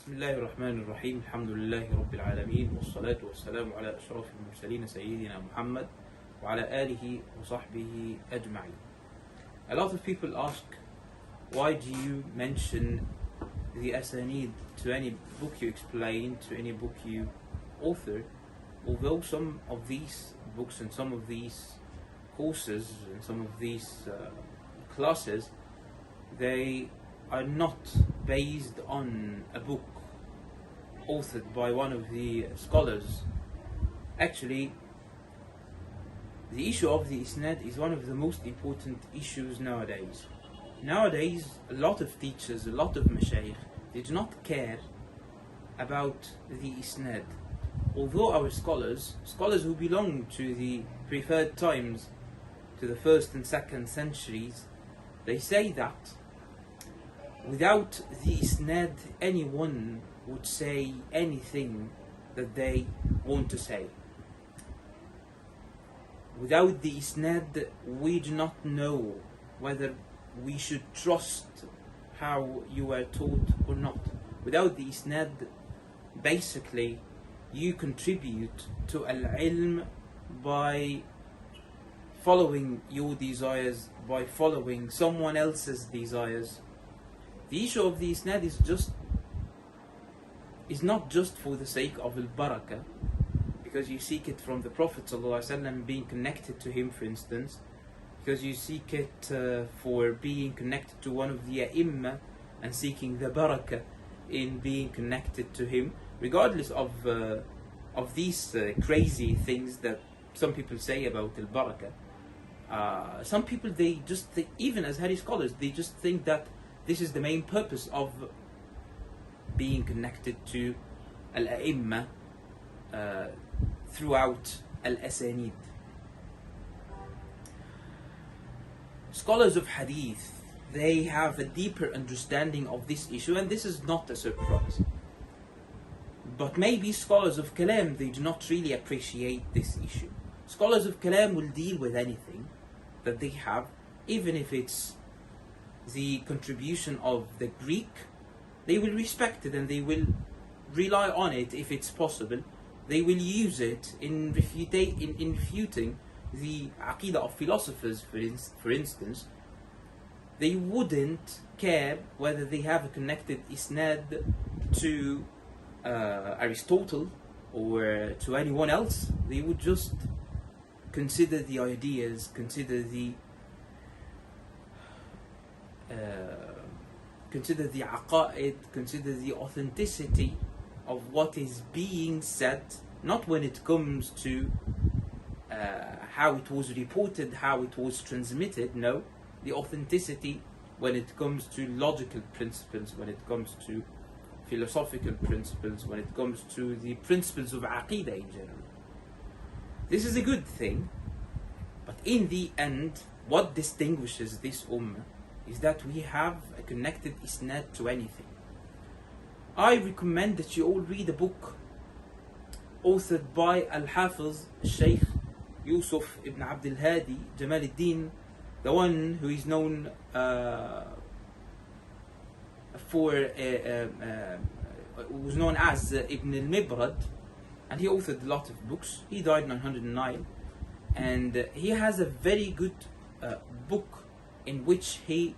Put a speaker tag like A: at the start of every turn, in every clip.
A: بسم الله الرحمن الرحيم الحمد لله رب العالمين والصلاة والسلام على أشرف المرسلين سيدنا محمد وعلى آله وصحبه أجمعين. A lot of people ask, why do you mention the asanid to any book you explain, to any book you author, although some of these books and some of these courses and some of these classes, they are not based on a book authored by one of the scholars. Actually, the issue of the isnad is one of the most important issues nowadays. Nowadays, a lot of teachers, a lot of mashayikh, they do not care about the isnad. Although our scholars who belong to the preferred times, to the 1st and 2nd centuries, they say that without the isnad, anyone would say anything that they want to say. Without the isnad, we do not know whether we should trust how you were taught or not. Without the isnad, basically, you contribute to al-ilm by following your desires, by following someone else's desires. The issue of the isnad is not just for the sake of al-barakah, because you seek it from the Prophet ﷺ, being connected to him, for instance, because you seek it for being connected to one of the ai and seeking the barakah in being connected to him, regardless of these crazy things that some people say about al-barakah. Some people, they just think, even as Hadith scholars, they just think that this is the main purpose of being connected to al-a'imma throughout al-asanid. Scholars of hadith, they have a deeper understanding of this issue, and this is not a surprise. But maybe scholars of kalam, they do not really appreciate this issue. Scholars of kalam will deal with anything that they have, even if it's the contribution of the Greek. They will respect it and they will rely on it if it's possible. They will use it in refuting the aqidah of philosophers, for instance. They wouldn't care whether they have a connected isnad to Aristotle or to anyone else. They would just consider the ideas, consider the aqa'id, consider the authenticity of what is being said, not when it comes to how it was reported, how it was transmitted. No, the authenticity when it comes to logical principles, when it comes to philosophical principles, when it comes to the principles of aqidah in general. This is a good thing, but in the end, what distinguishes this ummah is that we have a connected isnad to anything. I recommend that you all read a book authored by Al-Hafiz Shaykh Yusuf ibn Abdul Hadi Jamal al-Din, the one who is known was known as Ibn al-Mibrad, and he authored a lot of books. He died 909, and he has a very good book in which he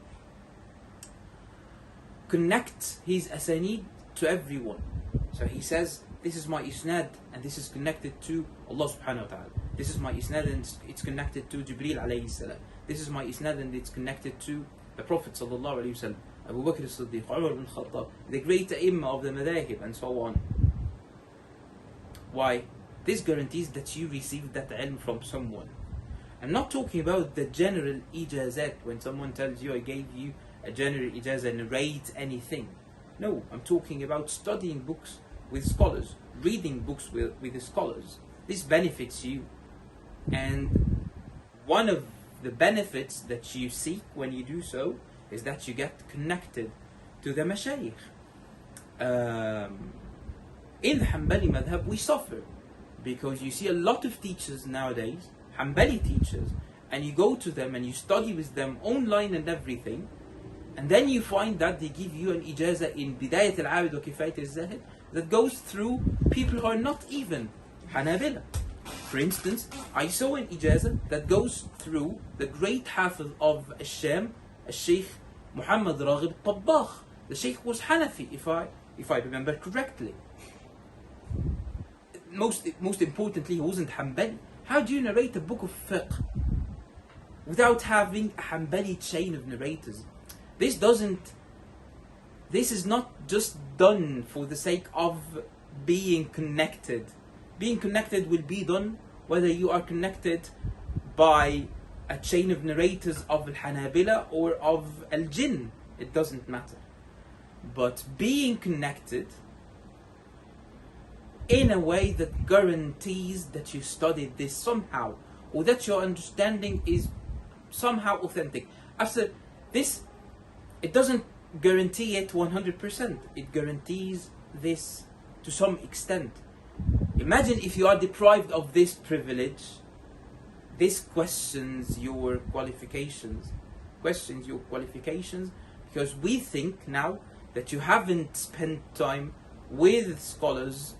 A: connects his asanid to everyone. So he says, this is my isnad and this is connected to Allah subhanahu wa ta'ala. This is my isnad and it's connected to Jibreel alayhi salam. This is my isnad and it's connected to the Prophet sallallahu alayhi wa sallam, Abu Bakr as-Siddiq, Umar ibn Khattab, the great ai of the madahib, and so on. Why? This guarantees that you receive that ilm from someone. I'm not talking about the general ijazat, when someone tells you, I gave you a general ijazah and narrates anything. No, I'm talking about studying books with scholars, reading books with the scholars. This benefits you, and one of the benefits that you seek when you do so is that you get connected to the mashayikh. In the Hanbali madhab, we suffer because you see a lot of teachers nowadays, Hanbali teachers, and you go to them and you study with them online and everything, And then you find that they give you an ijaza in Bidayat al-Abid wa Kifayat al-Zahid that goes through people who are not even Hanabila. For instance, I saw an ijaza that goes through the great Hafiz of Al-Sham, Shaykh Muhammad Raghib Tabbakh. The Shaykh was Hanafi, if I remember correctly. Most importantly, he wasn't Hanbali. How do you narrate a book of fiqh without having a Hanbali chain of narrators? This is not just done for the sake of being connected. Being connected will be done whether you are connected by a chain of narrators of Al-Hanabila or of Al-Jinn. It doesn't matter. But being connected in a way that guarantees that you studied this somehow, or that your understanding is somehow authentic. After this, it doesn't guarantee it 100%. It guarantees this to some extent. Imagine if you are deprived of this privilege. This questions your qualifications. Because we think now that you haven't spent time with scholars,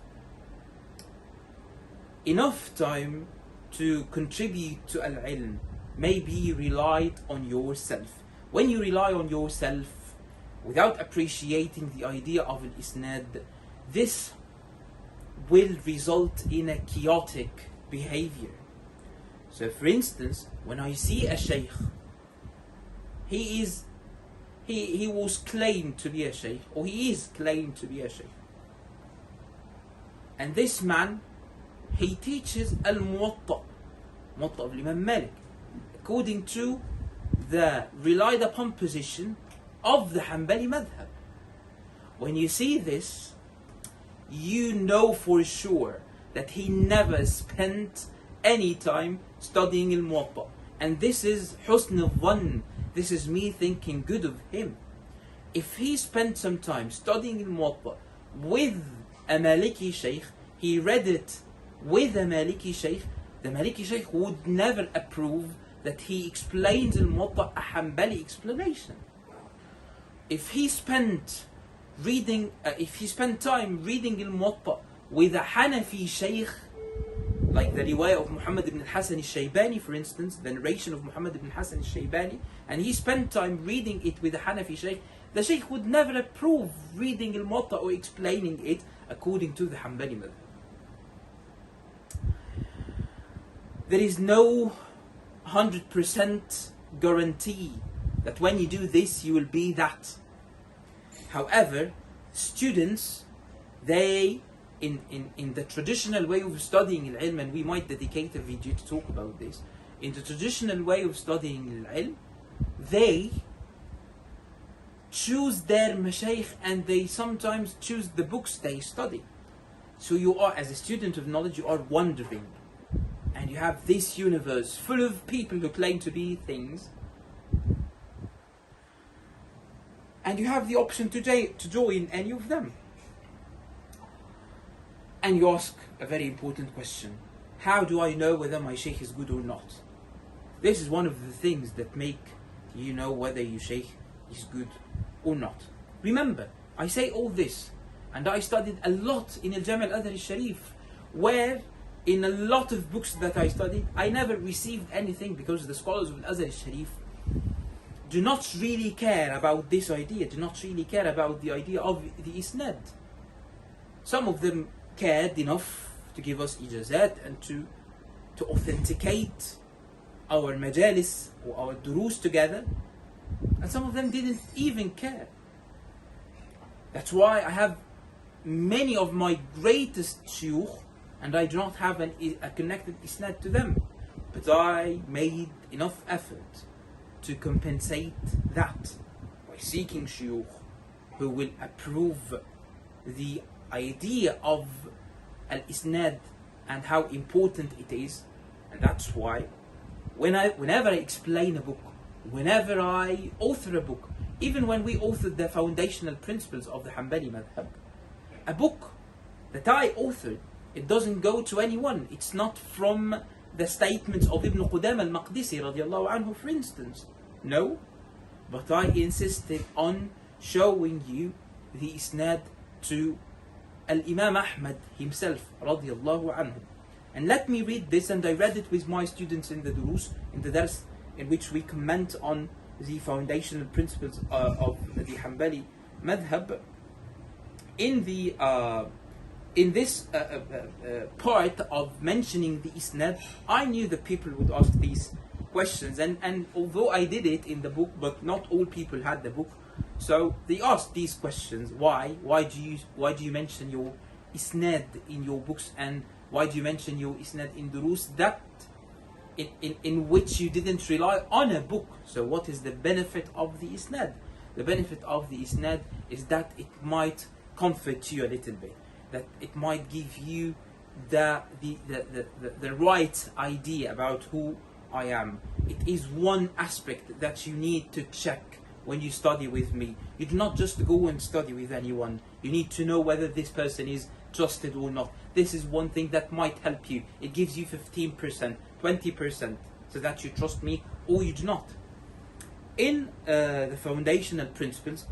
A: enough time to contribute to al-ilm. Maybe you relied on yourself. When you rely on yourself without appreciating the idea of al-isnad, this will result in a chaotic behavior. So for instance, when I see a shaykh, he was claimed to be a shaykh, or he is claimed to be a shaykh. And this man, he teaches al-Muwatta of Imam Malik, according to the relied upon position of the Hanbali madhab. When you see this, you know for sure that he never spent any time studying al-Muwatta. And this is husn al-dhann. This is me thinking good of him. If he spent some time studying al-Muwatta with a Maliki Shaykh, he read it with a Maliki Shaykh, the Maliki Shaykh would never approve that he explains al-Muwatta a Hanbali explanation. If he spent time reading al-Muwatta with a Hanafi Shaykh, like the riwayah of Muhammad ibn al-Hasan al-Shaybani, for instance, the narration of Muhammad ibn al-Hasan al-Shaybani, and he spent time reading it with a Hanafi Shaykh, the Shaykh would never approve reading al-Muwatta or explaining it according to the Hanbali madhab. There is no 100% guarantee that when you do this, you will be that. However, students, they, in the traditional way of studying al-ilm, and we might dedicate a video to talk about this, in the traditional way of studying al-ilm, they choose their mashayikh and they sometimes choose the books they study. So you are, as a student of knowledge, you are wandering. And you have this universe full of people who claim to be things. And you have the option to join any of them. And you ask a very important question. How do I know whether my shaykh is good or not? This is one of the things that make you know whether your shaykh is good or not. Remember, I say all this, and I studied a lot in Al-Jami' Al-Azhar Al-Sharif, where in a lot of books that I studied, I never received anything because the scholars of Al-Azhar Al-Sharif do not really care about this idea, do not really care about the idea of the isnad. Some of them cared enough to give us ijazat and to authenticate our majalis or our durus together, and some of them didn't even care. That's why I have many of my greatest shuyukh, and I do not have a connected isnad to them, but I made enough effort to compensate that by seeking shuyukh who will approve the idea of al-isnad and how important it is. And that's why whenever I explain a book, whenever I author a book, even when we authored the foundational principles of the Hanbali madhab, a book that I authored, it doesn't go to anyone. It's not from the statements of Ibn Qudam al-Maqdisi radiallahu anhu, for instance. No, but I insisted on showing you the isnad to Al-Imam Ahmad himself, radiyallahu anhu. And let me read this, and I read it with my students in the durus, in the dars, in which we comment on the foundational principles of the Hanbali madhab. In this part of mentioning the isnad, I knew that people would ask these questions, and although I did it in the book, but not all people had the book, so they asked these questions. Why do you mention your isnad in your books, and why do you mention your isnad in durus that in which you didn't rely on a book? So what is the benefit of the isnad? The benefit of the isnad is that it might comfort you a little bit, that it might give you the right idea about who I am. It is one aspect that you need to check when you study with me. You do not just go and study with anyone. You need to know whether this person is trusted or not. This is one thing that might help you. It gives you 15%, 20%, so that you trust me or you do not. In the foundational principles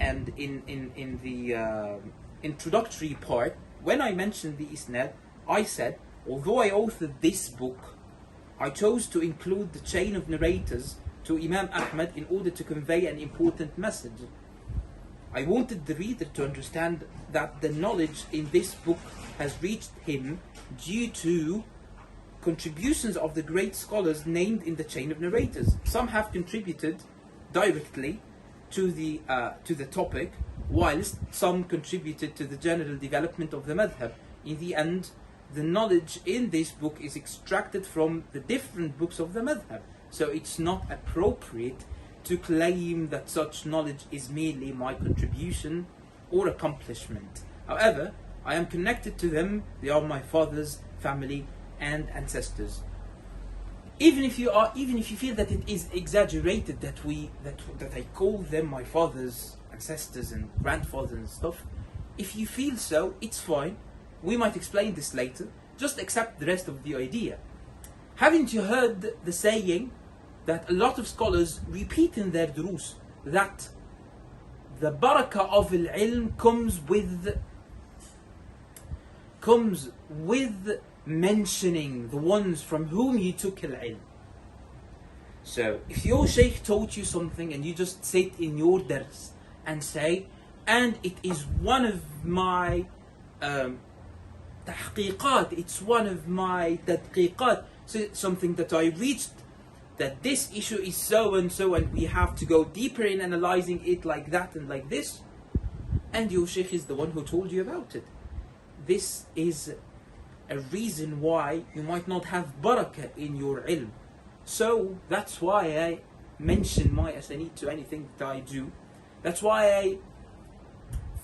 A: and in the introductory part, when I mentioned the isnad, I said, although I authored this book, I chose to include the chain of narrators to Imam Ahmad in order to convey an important message. I wanted the reader to understand that the knowledge in this book has reached him due to contributions of the great scholars named in the chain of narrators. Some have contributed directly to the topic, whilst some contributed to the general development of the madhab. In the end, the knowledge in this book is extracted from the different books of the madhab. So it's not appropriate to claim that such knowledge is merely my contribution or accomplishment. However, I am connected to them. They are my father's family and ancestors. Even if you feel that it is exaggerated that I call them my father's ancestors and grandfathers and stuff, if you feel so, it's fine. We might explain this later. Just accept the rest of the idea. Haven't you heard the saying that a lot of scholars repeat in their durus, that the barakah of al-ilm comes with mentioning the ones from whom you took al-ilm. So if your Shaykh taught you something and you just sit in your dars and say, and it is one of my tahqiqat, it's one of my tadqiqat, so something that I reached, that this issue is so and so, and we have to go deeper in analyzing it like that and like this, and your Shaykh is the one who told you about it. This is a reason why you might not have barakah in your ilm. So that's why I mention my asanid to anything that I do. That's why I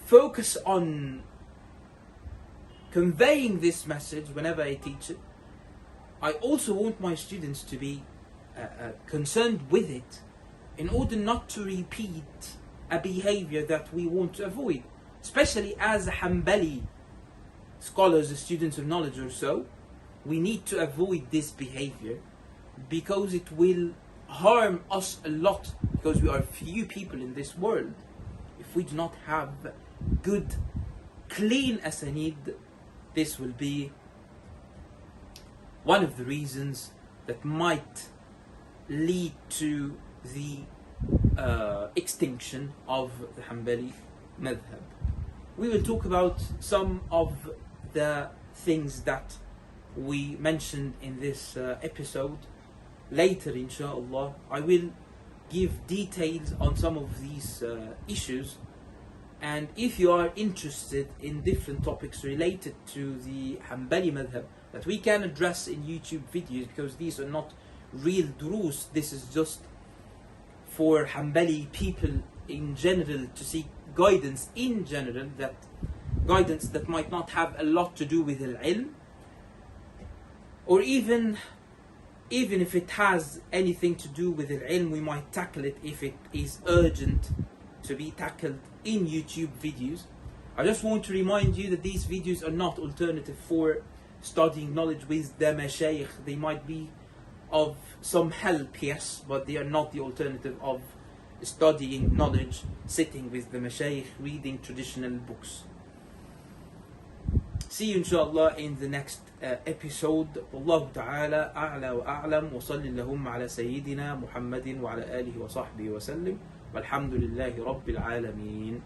A: focus on conveying this message whenever I teach it. I also want my students to be concerned with it in order not to repeat a behavior that we want to avoid, especially as Hanbali scholars, students of knowledge or so. We need to avoid this behavior because it will harm us a lot, because we are few people in this world. If we do not have good, clean asanid, this will be one of the reasons that might lead to the extinction of the Hanbali madhab. We will talk about some of the things that we mentioned in this episode later, inshallah. I will give details on some of these issues, and if you are interested in different topics related to the Hanbali madhab that we can address in YouTube videos, because these are not real durus, this is just for Hanbali people in general to seek guidance in general, that guidance that might not have a lot to do with al-ilm, or even if it has anything to do with al-ilm, we might tackle it if it is urgent to be tackled in YouTube videos. I just want to remind you that these videos are not alternative for studying knowledge with the mashayikh. They might be of some help, yes, but they are not the alternative of studying knowledge, sitting with the mashayikh, reading traditional books. See you inshallah in the next episode. Wallahu ta'ala a'la wa a'lam wa salli lahumma ala sayyidina Muhammadin wa ala alihi wa sahbihi wa sallim. Walhamdulillahi rabbil alameen.